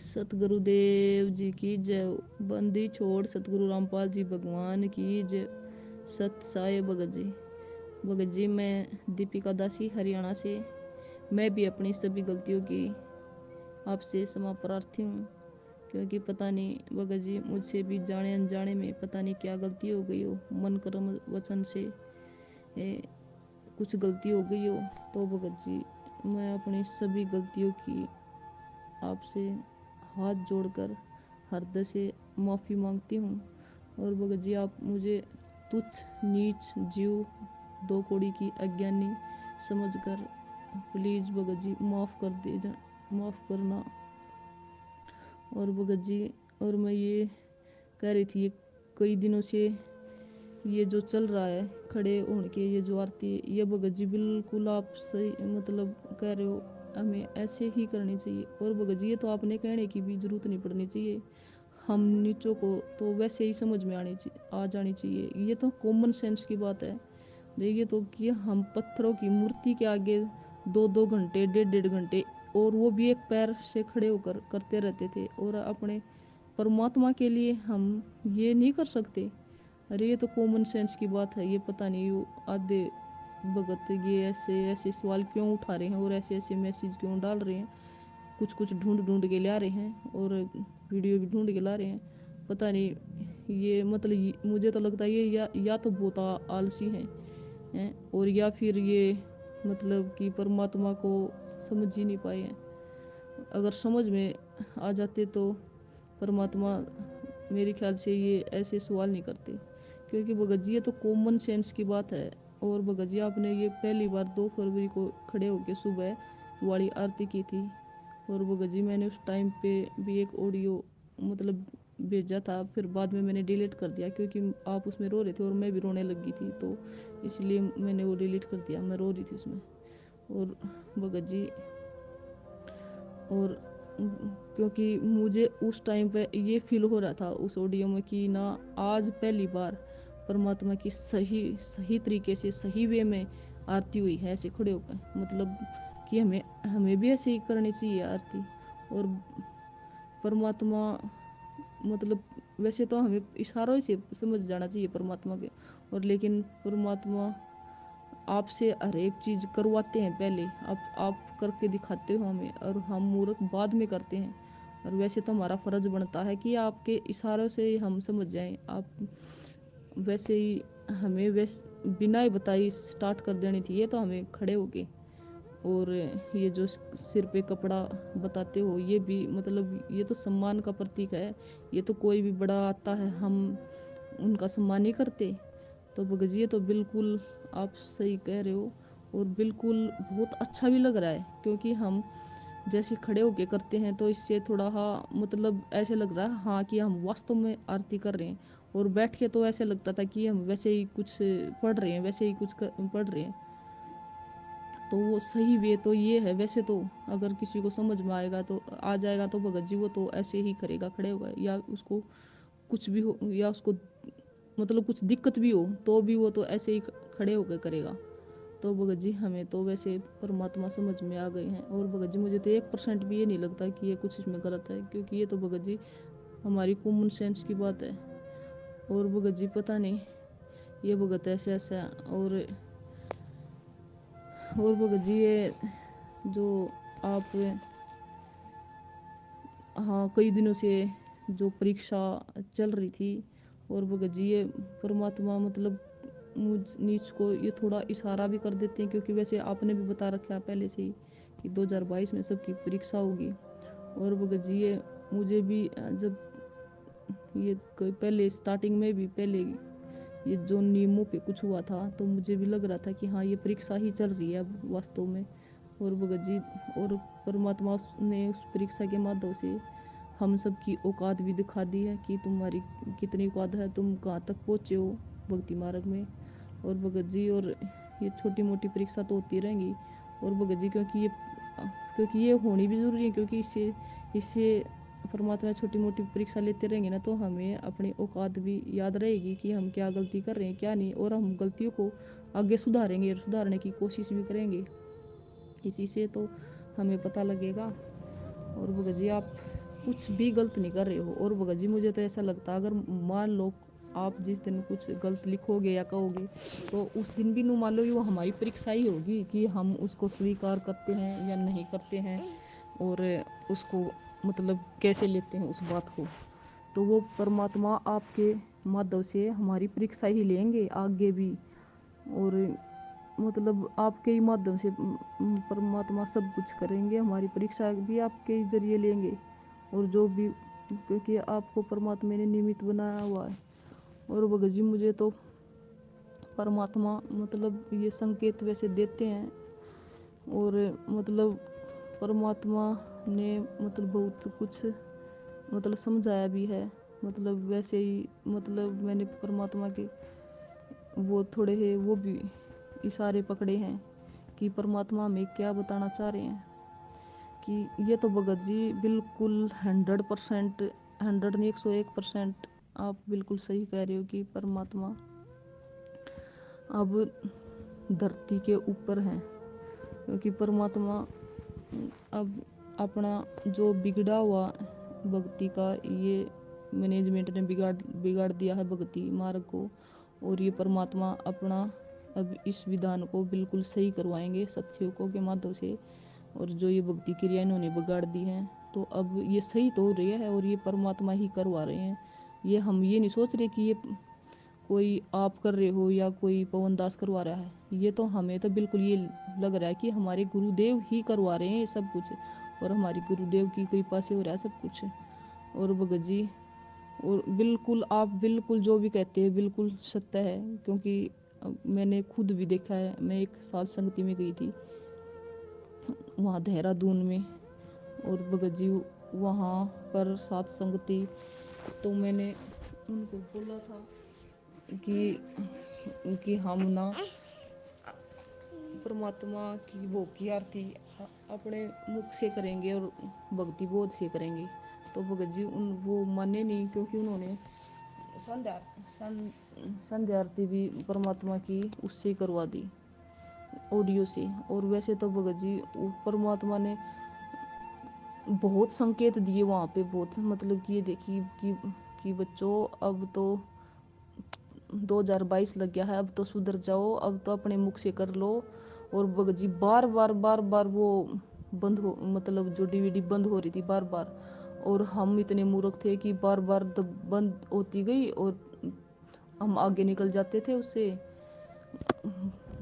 सतगुरुदेव जी की जय। बंदी छोड़ सतगुरु रामपाल जी भगवान की जय। सत साई भगत जी। भगत जी, मैं दीपिका दासी हरियाणा से। मैं भी अपनी सभी गलतियों की आपसे क्षमा प्रार्थी हूँ, क्योंकि पता नहीं भगत जी मुझसे भी जाने अनजाने में पता नहीं क्या गलती हो गई हो, मन कर्म वचन से कुछ गलती हो गई हो। तो भगत जी, मैं अपनी सभी गलतियों की आपसे हाथ जोड़कर हृदय से माफ़ी मांगती हूँ। और भगत जी, आप मुझे तुच्छ नीच जीव दो कौड़ी की अज्ञानी समझकर प्लीज़ भगत जी माफ़ करना। और भगत जी, और मैं ये कह रही थी, कई दिनों से ये जो चल रहा है खड़े होने के, ये जो आरती, ये भगत जी बिल्कुल आप सही मतलब कह रहे हो, हमें ऐसे ही करनी चाहिए। और भगत जी, ये तो आपने कहने की भी जरूरत नहीं पड़नी चाहिए, हम नीचों को तो वैसे ही समझ में आ जानी चाहिए। ये तो कॉमन सेंस की बात है। देखिए तो कि हम पत्थरों की मूर्ति के आगे 2-2 घंटे 1.5 घंटे, और वो भी एक पैर से खड़े होकर करते रहते थे, और अपने परमात्मा के लिए हम ये नहीं कर सकते। अरे ये तो कॉमन सेंस की बात है। ये पता नहीं वो आधे भगत ये ऐसे ऐसे सवाल क्यों उठा रहे हैं और ऐसे ऐसे मैसेज क्यों डाल रहे हैं, कुछ कुछ ढूंढ के ला रहे हैं और वीडियो भी ढूंढ के ला रहे हैं। पता नहीं ये मतलब मुझे तो लगता है ये या तो बहुत आलसी हैं और या फिर ये मतलब कि परमात्मा को समझ ही नहीं पाए हैं। अगर समझ में आ जाते तो परमात्मा मेरे ख्याल से ये ऐसे सवाल नहीं करते। क्योंकि भगत जी, ये तो कॉमन सेंस की बात है। और भगत जी, आपने ये पहली बार 2 फरवरी को खड़े होकर सुबह वाली आरती की थी। और भगत जी, मैंने उस टाइम पे भी एक ऑडियो मतलब भेजा था, फिर बाद में मैंने डिलीट कर दिया, क्योंकि आप उसमें रो रहे थे और मैं भी रोने लगी थी, तो इसलिए मैंने वो डिलीट कर दिया। मैं रो रही थी उसमें। और भगत जी, और क्योंकि मुझे उस टाइम पे ये फील हो रहा था उस ऑडियो में कि ना, आज पहली बार परमात्मा की सही सही तरीके से सही वे में आरती हुई है ऐसे खड़े होकर। मतलब कि हमें भी ऐसे ही करनी चाहिए आरती। और परमात्मा मतलब वैसे तो हमें इशारों से समझ जाना चाहिए परमात्मा के, और लेकिन परमात्मा आपसे हर एक चीज़ करवाते हैं पहले। आप करके दिखाते हो हमें, और हम मूर्ख बाद में करते हैं। और वैसे तो हमारा फ़र्ज बनता है कि आपके इशारों से हम समझ जाएं। आप वैसे ही हमें बिना ही बताई स्टार्ट कर देनी थी। ये तो हमें खड़े होके, और ये जो सिर पे कपड़ा बताते हो, ये भी मतलब ये तो सम्मान का प्रतीक है। ये तो कोई भी बड़ा आता है हम उनका सम्मान नहीं करते। तो भगत जी, ये तो बिल्कुल आप सही कह रहे हो, और बिल्कुल बहुत अच्छा भी लग रहा है। क्योंकि हम जैसे खड़े होके करते हैं तो इससे थोड़ा मतलब ऐसे लग रहा है हाँ कि हम वास्तव में आरती कर रहे हैं। और बैठ के तो ऐसे लगता था कि हम वैसे ही कुछ पढ़ रहे हैं, वैसे ही कुछ पढ़ रहे हैं। तो वो सही वे तो ये है। वैसे तो अगर किसी को समझ में आ जाएगा तो भगत जी वो तो ऐसे ही करेगा, खड़े होगा, या उसको कुछ भी हो, या उसको मतलब कुछ दिक्कत भी हो तो भी वो तो ऐसे ही खड़े होकर करेगा। तो भगत जी, हमें तो वैसे परमात्मा समझ में आ गए हैं। और भगत जी, मुझे तो 1% भी ये नहीं लगता कि ये कुछ इसमें गलत है, क्योंकि ये तो भगत जी हमारी कॉमन सेंस की बात है। और भगत जी, पता नहीं ये भगत ऐसे ऐसा। और भगत जी, ये जो आप हाँ कई दिनों से जो परीक्षा चल रही थी, और भगत जी ये परमात्मा मतलब मुझ नीच को ये थोड़ा इशारा भी कर देते हैं, क्योंकि वैसे आपने भी बता रखा है पहले से ही कि 2022 में सबकी परीक्षा होगी। और भगत जी, ये मुझे भी जब ये कोई पहले स्टार्टिंग में भी पहले ये जो नियमों पे कुछ हुआ था, तो मुझे भी लग रहा था कि हाँ ये परीक्षा ही चल रही है अब वास्तव में। और भगत जी, और परमात्मा ने उस परीक्षा के माध्यम से हम सब की औकात भी दिखा दी है कि तुम्हारी कितनी औकात है, तुम कहाँ तक पहुँचे हो भक्ति मार्ग में। और भगत जी, और ये छोटी मोटी परीक्षा तो होती रहेंगी। और भगत जी, क्योंकि ये होनी भी ज़रूरी है, क्योंकि इससे इससे परमात्मा छोटी मोटी परीक्षा लेते रहेंगे ना, तो हमें अपनी औकात भी याद रहेगी कि हम क्या गलती कर रहे हैं क्या नहीं, और हम गलतियों को आगे सुधारेंगे और सुधारने की कोशिश भी करेंगे। इसी से तो हमें पता लगेगा। और भगत जी, आप कुछ भी गलत नहीं कर रहे हो। और भगत जी मुझे तो ऐसा लगता है, अगर मान लो आप जिस दिन कुछ गलत लिखोगे या कहोगे, तो उस दिन भी नु मान लो वो हमारी परीक्षा ही होगी कि हम उसको स्वीकार करते हैं या नहीं करते हैं, और उसको मतलब कैसे लेते हैं उस बात को। तो वो परमात्मा आपके माध्यम से हमारी परीक्षा ही लेंगे आगे भी, और मतलब आपके ही माध्यम से परमात्मा सब कुछ करेंगे, हमारी परीक्षा भी आपके ही जरिए लेंगे। और जो भी, क्योंकि आपको परमात्मा ने निमित्त बनाया हुआ है। और भगत जी मुझे तो परमात्मा मतलब ये संकेत वैसे देते हैं, और मतलब परमात्मा ने मतलब बहुत कुछ मतलब समझाया भी है। मतलब वैसे ही मतलब मैंने परमात्मा के वो थोड़े है वो भी इशारे पकड़े हैं कि परमात्मा हमें क्या बताना चाह रहे हैं। कि ये तो भगत जी बिल्कुल 100%, 100 नहीं 101% आप बिल्कुल सही कह रहे हो कि परमात्मा अब धरती के ऊपर हैं। क्योंकि परमात्मा अब अपना जो बिगड़ा हुआ भक्ति का ये मैनेजमेंट ने बिगाड़ दिया है भक्ति मार्ग को, और ये परमात्मा अपना अब इस विधान को बिल्कुल सही करवाएंगे सत्सयुगों के माध्यम से। और जो ये भक्ति क्रिया इन्होंने बिगाड़ दी हैं, तो अब ये सही तो हो रही है, और ये परमात्मा ही करवा रहे हैं। ये हम ये नहीं सोच रहे कि ये कोई आप कर रहे हो या कोई पवन दास करवा रहा है। ये तो हमें तो बिल्कुल ये लग रहा है कि हमारे गुरुदेव ही करवा रहे हैं ये सब कुछ, और हमारी गुरुदेव की कृपा से हो रहा है सब कुछ। और भगत जी, और बिल्कुल आप बिल्कुल जो भी कहते हैं बिल्कुल सत्य है। क्योंकि मैंने खुद भी देखा है। मैं एक साध संगति में गई थी वहाँ देहरादून में, और भगत जी वहाँ पर साध संगति, तो मैंने उनको बोला था कि हम ना परमात्मा की वो की आरती अपने मुख से करेंगे और भक्ति बोध से करेंगे। तो भगत जी वो माने नहीं, क्योंकि उन्होंने संध्या आरती भी परमात्मा की उससे करवा दी, ऑडियो से। और वैसे तो भगत जी परमात्मा ने बहुत संकेत दिए वहाँ पे, बहुत मतलब कि ये देखिए कि बच्चों अब तो 2022 लग गया है, अब तो सुधर जाओ, अब तो अपने मुख से कर लो। और भगत जी बार बार वो बंद हो, मतलब जो डीवीडी बंद हो रही थी बार बार, और हम इतने मूर्ख थे कि बार बार तो बंद होती गई और हम आगे निकल जाते थे उससे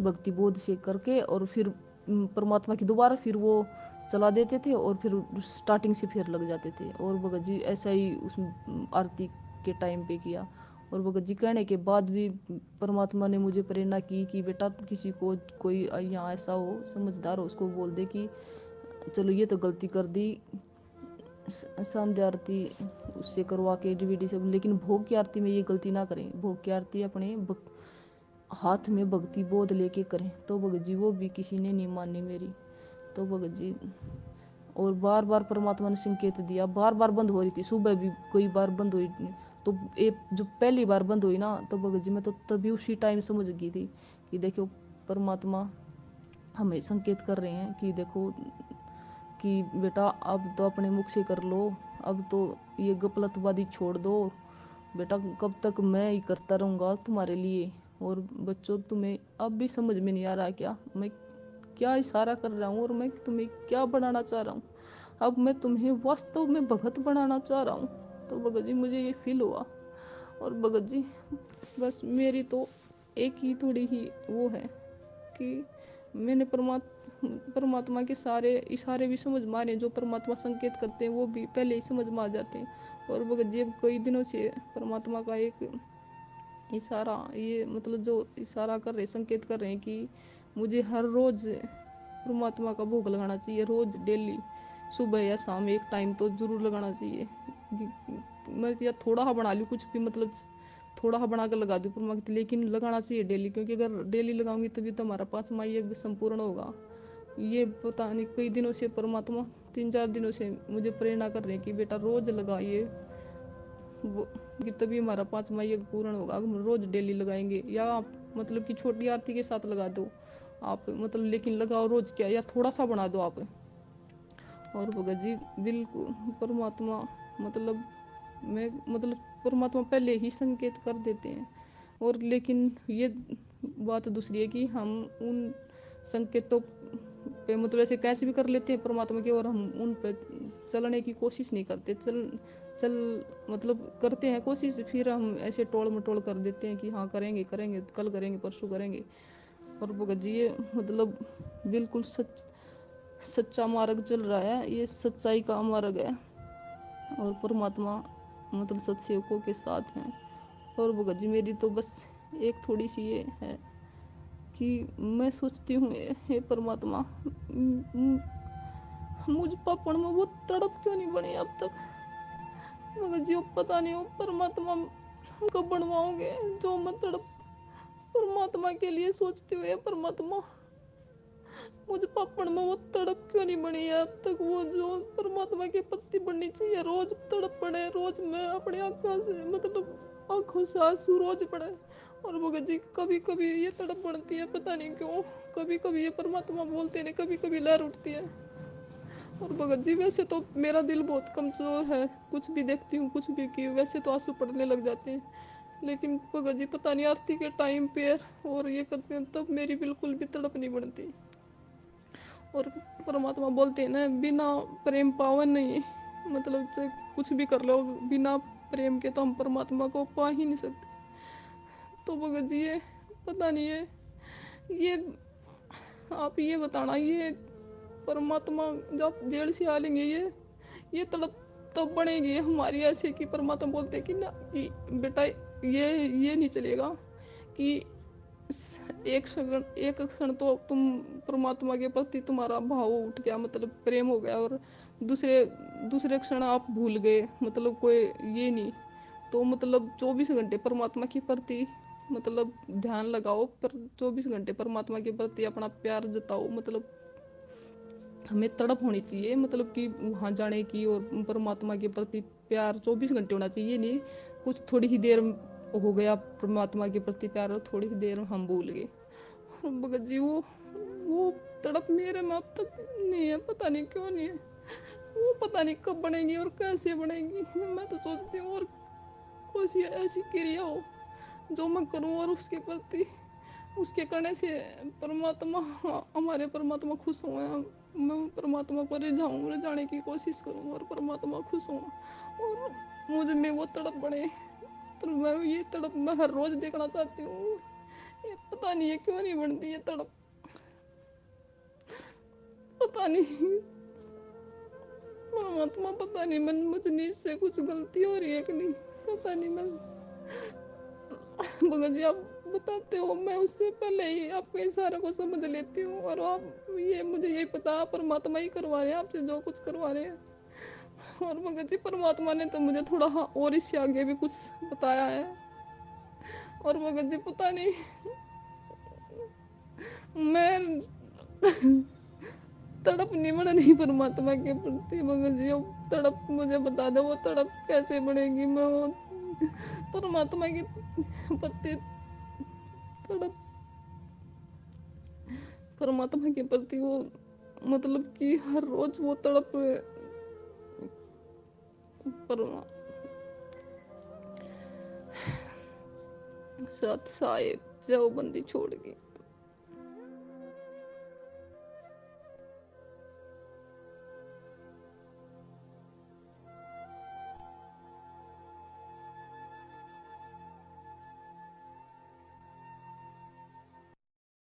भक्ति बोध से करके, और फिर परमात्मा की दोबारा फिर वो चला देते थे, और फिर स्टार्टिंग से फिर लग जाते थे। और भगत जी ऐसा ही उस आरती के टाइम पे किया। और भगत जी कहने के बाद भी परमात्मा ने मुझे प्रेरणा की कि बेटा किसी को कोई यहाँ ऐसा हो समझदार हो उसको बोल दे कि चलो ये तो गलती कर दी संध्या आरती उससे करवा के डीवीडी से, लेकिन भोग की आरती में ये गलती ना करें। भोग की आरती अपने हाथ में भक्ति बोध लेके करें। तो भगत जी वो भी किसी ने नहीं मानी मेरी। तो भगत जी और बार बार परमात्मा ने संकेत दिया, बार बार बंद हो रही थी, सुबह भी कई बार बंद हुई। तो एक जो पहली बार बंद हुई ना, तो भगत जी मैं तो तभी उसी टाइम समझ गई थी कि देखो परमात्मा हमें संकेत कर रहे हैं कि देखो कि बेटा अब तो अपने मुख से कर लो, अब तो ये गपलतवादी छोड़ दो बेटा, कब तक मैं ही करता रहूँगा तुम्हारे लिए। और बच्चों तुम्हें अब भी समझ में नहीं आ रहा क्या मैं क्या इशारा कर रहा हूँ और मैं तुम्हें क्या बनाना चाह रहा हूँ। अब मैं तुम्हें वास्तव में भगत बनाना चाह रहा हूँ। तो भगत जी मुझे ये फील हुआ। और भगत जी बस मेरी तो एक ही थोड़ी ही वो है कि मैंने परमात्मा के सारे इशारे भी समझ में आ रहे हैं, जो परमात्मा संकेत करते हैं वो भी पहले ही समझ में आ जाते हैं। और भगत जी अब कई दिनों से परमात्मा का एक इशारा, ये मतलब जो इशारा कर रहे संकेत कर रहे हैं कि मुझे हर रोज परमात्मा का भोग लगाना चाहिए, रोज डेली सुबह या शाम एक टाइम तो जरूर लगाना चाहिए। मैं या थोड़ा सा बना लूँ कुछ भी, मतलब थोड़ा सा बना कर लगा दूँ परमात्मा, लेकिन लगाना चाहिए डेली, क्योंकि अगर डेली लगाऊंगी तभी तो हमारा 5वां यज्ञ संपूर्ण होगा। ये पता नहीं कई दिनों से परमात्मा 3-4 दिनों से मुझे प्रेरणा कर रहे हैं कि बेटा रोज लगाइए वो, कि तभी हमारा 5वां यज्ञ पूर्ण होगा। हम रोज डेली लगाएंगे, या आप मतलब कि छोटी आरती के साथ लगा दो आप, मतलब लेकिन लगाओ रोज क्या, या थोड़ा सा बना दो आप। और भगत जी बिल्कुल परमात्मा मतलब मैं मतलब परमात्मा पहले ही संकेत कर देते हैं। और लेकिन ये बात दूसरी है कि हम उन संकेतों पे मतलब ऐसे कैसे भी कर लेते हैं परमात्मा के, और हम उन पे चलने की कोशिश नहीं करते। चल मतलब करते हैं कोशिश, फिर हम ऐसे टोल मटोल कर देते हैं कि हाँ करेंगे करेंगे, कल करेंगे, परसों करेंगे। और भगत जी ये मतलब बिल्कुल सच्चा मार्ग चल रहा है, ये सच्चाई का मार्ग है। और परमात्मा मतलब सत्सेवकों के साथ हैं। और भगत जी मेरी तो बस एक थोड़ी सी ये है कि मैं सोचती हूँ हे परमात्मा, मुझ पापड़ में वो तड़प क्यों नहीं बनी अब तक। मगर जी पता नहीं हो परमात्मा कब बनवाओगे जो मैं तड़प परमात्मा के लिए सोचती हूँ। परमात्मा मुझे पापड़ में वो तड़प क्यों नहीं बनी है अब तक, वो जो परमात्मा के प्रति बननी चाहिए। रोज तड़प पड़े, रोज मैं अपनी आंखों से मतलब आंखों से आंसू रोज पड़े। और भगत जी कभी कभी ये तड़प बढ़ती है, पता नहीं क्यों। कभी कभी ये परमात्मा बोलते नहीं, कभी कभी लहर उठती है। और भगत जी वैसे तो मेरा दिल बहुत कमजोर है, कुछ भी देखती हूँ कुछ भी की वैसे तो आंसू पड़ने लग जाते हैं। लेकिन भगत जी पता नहीं आरती के टाइम पे और ये करते हैं तब मेरी बिल्कुल भी तड़प नहीं बढ़ती। और परमात्मा बोलते हैं ना, बिना प्रेम पावन नहीं। मतलब चाहे कुछ भी कर लो, बिना प्रेम के तो हम परमात्मा को पा ही नहीं सकते। तो भगत जी ये पता नहीं है, ये आप ये बताना, ये परमात्मा जब जेल से आ लेंगे ये तड़प तब बनेगी हमारी ऐसे कि परमात्मा बोलते कि ना कि बेटा ये नहीं चलेगा कि एक क्षण तो तुम परमात्मा के प्रति तुम्हारा भाव उठ गया, मतलब प्रेम हो गया, और दूसरे दूसरे क्षण आप भूल गए, मतलब कोई ये नहीं। तो मतलब 24 घंटे परमात्मा के प्रति मतलब ध्यान लगाओ, पर 24 घंटे परमात्मा के प्रति अपना प्यार जताओ। मतलब हमें तड़प होनी चाहिए, मतलब कि वहाँ जाने की, और परमात्मा के प्रति प्यार 24 घंटे होना चाहिए। नहीं कुछ थोड़ी ही देर हो गया परमात्मा के प्रति प्यार, और थोड़ी ही देर हम भूल गए। भगत जी वो तड़प मेरे में अब तक नहीं है, पता नहीं क्यों नहीं है। वो पता नहीं कब बनेगी और कैसे बनेगी। मैं तो सोचती हूँ और कोई सी ऐसी क्रिया हो जो मैं करूँ और उसके प्रति उसके करने से परमात्मा, हमारे परमात्मा खुश हो। मैं परमात्मा को रिझाने की कोशिश करूँ और परमात्मा खुश हो, और मुझ में वो तड़प बढ़े। तो मैं ये तड़प मैं हर रोज देखना चाहती हूँ। ये पता नहीं है क्यों नहीं बनती ये तड़प, पता नहीं परमात्मा, पता नहीं मैं मुझ से कुछ गलती हो रही है कि नहीं, पता नहीं। मैं भगत जी आप बताते हो, मैं उससे पहले ही आपके इशारे को समझ लेती हूँ, और आप ये मुझे यही पता परमात्मा ही करवा रहे हैं आपसे जो कुछ करवा रहे हैं। और भगत जी परमात्मा ने तो मुझे थोड़ा हाँ और इससे आगे भी कुछ बताया है। और भगत जी पता नहीं मैं तड़प नहीं बढ़ नहीं परमात्मा के प्रति। भगत जी अब तड़प मुझे बता दो, वो तड़प कैसे बढ़ेगी। मैं वो परमात्मा के प्रति तड़प, परमात्मा के प्रति वो मतलब कि हर रोज वो तड़प परमा सत साहेब जाओ बंदी छोड़ के।